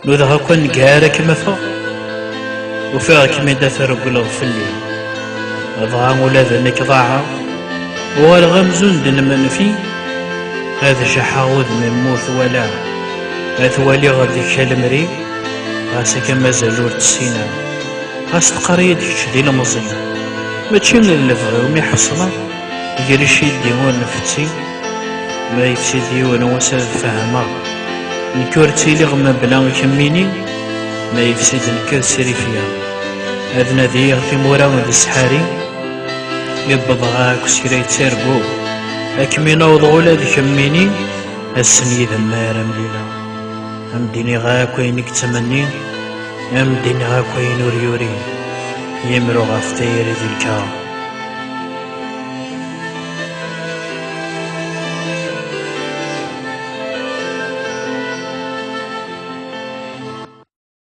نوذها كون قارك مثا وفيغك من دافر قلغ فلي أضغى ولا ذنك ضاعة والغمزون دن من في هذا شحاوذ من موت ولا أثوالي غادي كالمري غاسك مازال ور تسينا غاس تقريد كشدي المزي ماشي من اللفغي ومي حصنا يجريشي ديوان نفتي ما يفتي ديوان وساد فهما نكورتي لي غما بلا كميني ما يفسد نكر سيري فيها هذا نادي في مورا ود السحاري يبضغاك وسيري تسرقو أكمي نوض ولا ذي كميني السني ذمار مليلا أمديني غاك وينك تمني أمديني غاك وين يوري يمرو غافتير ذي الكار